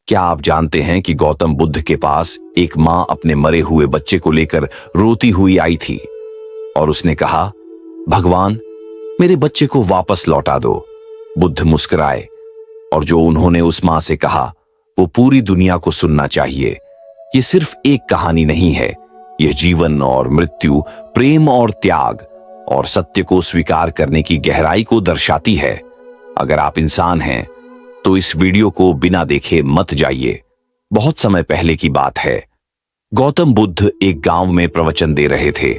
क्या आप जानते हैं कि गौतम बुद्ध के पास एक मां अपने मरे हुए बच्चे को लेकर रोती हुई आई थी और उसने कहा, भगवान, मेरे बच्चे को वापस लौटा दो। बुद्ध मुस्कुराए और जो उन्होंने उस मां से कहा वो पूरी दुनिया को सुनना चाहिए। ये सिर्फ एक कहानी नहीं है, यह जीवन और मृत्यु, प्रेम और त्याग और सत्य को स्वीकार करने की गहराई को दर्शाती है। अगर आप इंसान हैं तो इस वीडियो को बिना देखे मत जाइए। बहुत समय पहले की बात है। गौतम बुद्ध एक गांव में प्रवचन दे रहे थे।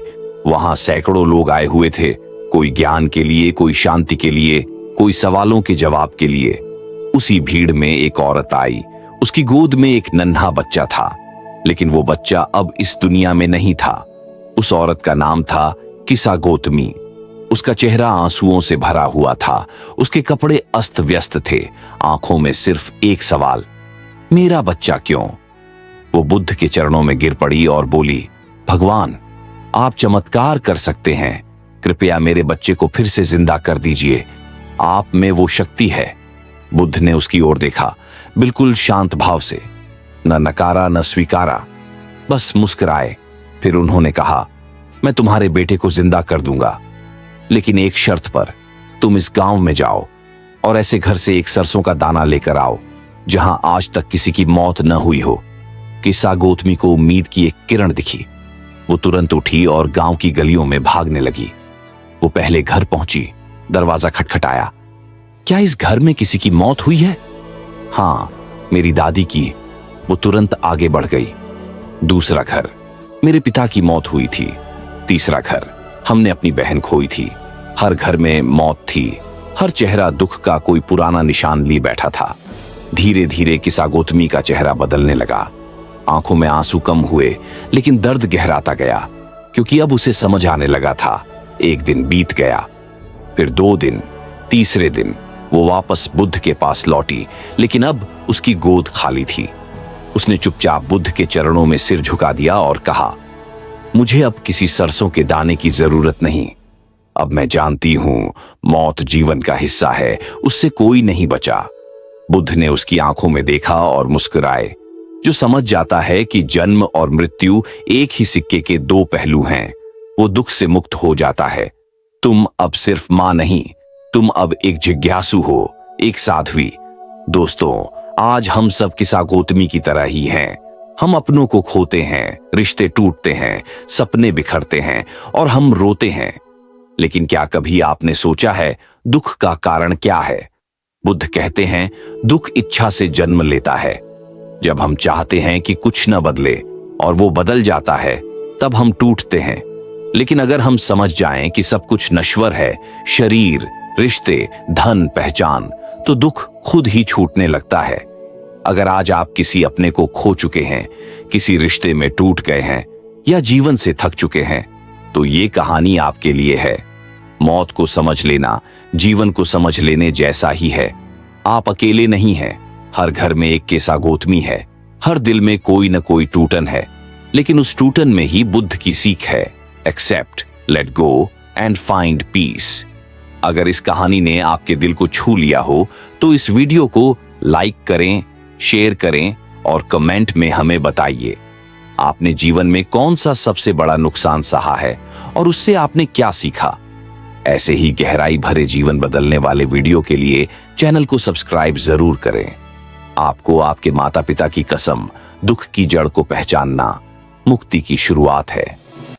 वहां सैकड़ों लोग आए हुए थे, कोई ज्ञान के लिए, कोई शांति के लिए, कोई सवालों के जवाब के लिए। उसी भीड़ में एक औरत आई। उसकी गोद में एक नन्हा बच्चा था, लेकिन वो बच्चा अब इस दुनिया में नहीं था। उस औरत का नाम था किसा गौतमी। उसका चेहरा आंसुओं से भरा हुआ था, उसके कपड़े अस्त व्यस्त थे, आंखों में सिर्फ एक सवाल, मेरा बच्चा क्यों? वो बुद्ध के चरणों में गिर पड़ी और बोली, भगवान, आप चमत्कार कर सकते हैं, कृपया मेरे बच्चे को फिर से जिंदा कर दीजिए, आप में वो शक्ति है। बुद्ध ने उसकी ओर देखा, बिल्कुल शांत भाव से, न नकारा न स्वीकारा, बस मुस्कुराए। फिर उन्होंने कहा, मैं तुम्हारे बेटे को जिंदा कर दूंगा, लेकिन एक शर्त पर। तुम इस गांव में जाओ और ऐसे घर से एक सरसों का दाना लेकर आओ जहां आज तक किसी की मौत न हुई हो। किसा गौतमी को उम्मीद की एक किरण दिखी। वो तुरंत उठी और गांव की गलियों में भागने लगी। वो पहले घर पहुंची, दरवाजा खटखटाया। क्या इस घर में किसी की मौत हुई है? हाँ, मेरी दादी की। वो तुरंत आगे बढ़ गई। दूसरा घर, मेरे पिता की मौत हुई थी। तीसरा घर, हमने अपनी बहन खोई थी। हर घर में मौत थी। हर चेहरा दुख का कोई पुराना निशान लिए बैठा था। धीरे धीरे किसा गौतमी का चेहरा बदलने लगा। आंखों में आंसू कम हुए, लेकिन दर्द गहराता गया, क्योंकि अब उसे समझ आने लगा था। एक दिन बीत गया, फिर 2 दिन, तीसरे दिन वो वापस बुद्ध के पास लौटी, लेकिन अब उसकी गोद खाली थी। उसने चुपचाप बुद्ध के चरणों में सिर झुका दिया और कहा, मुझे अब किसी सरसों के दाने की जरूरत नहीं। अब मैं जानती हूं मौत जीवन का हिस्सा है, उससे कोई नहीं बचा। बुद्ध ने उसकी आंखों में देखा और मुस्कुराए। जो समझ जाता है कि जन्म और मृत्यु एक ही सिक्के के 2 पहलू हैं, वो दुख से मुक्त हो जाता है। तुम अब सिर्फ मां नहीं, तुम अब एक जिज्ञासु हो, एक साध्वी। दोस्तों, आज हम सब किसा गौतमी की तरह ही हैं। हम अपनों को खोते हैं, रिश्ते टूटते हैं, सपने बिखरते हैं और हम रोते हैं। लेकिन क्या कभी आपने सोचा है दुख का कारण क्या है? बुद्ध कहते हैं, दुख इच्छा से जन्म लेता है। जब हम चाहते हैं कि कुछ न बदले और वो बदल जाता है, तब हम टूटते हैं। लेकिन अगर हम समझ जाएं कि सब कुछ नश्वर है, शरीर, रिश्ते, धन, पहचान, तो दुख खुद ही छूटने लगता है। अगर आज आप किसी अपने को खो चुके हैं, किसी रिश्ते में टूट गए हैं या जीवन से थक चुके हैं, तो ये कहानी आपके लिए है। मौत को समझ लेना जीवन को समझ लेने जैसा ही है। आप अकेले नहीं हैं। हर घर में एक किसा गौतमी है। हर दिल में कोई न कोई टूटन है, लेकिन उस टूटन में ही बुद्ध की सीख है, accept, let go and find peace. अगर इस कहानी ने आपके दिल को छू लिया हो तो इस वीडियो को लाइक करें, शेयर करें और कमेंट में हमें बताइए, आपने जीवन में कौन सा सबसे बड़ा नुकसान सहा है और उससे आपने क्या सीखा। ऐसे ही गहराई भरे जीवन बदलने वाले वीडियो के लिए चैनल को सब्सक्राइब जरूर करें। आपको आपके माता पिता की कसम, दुख की जड़ को पहचानना मुक्ति की शुरुआत है।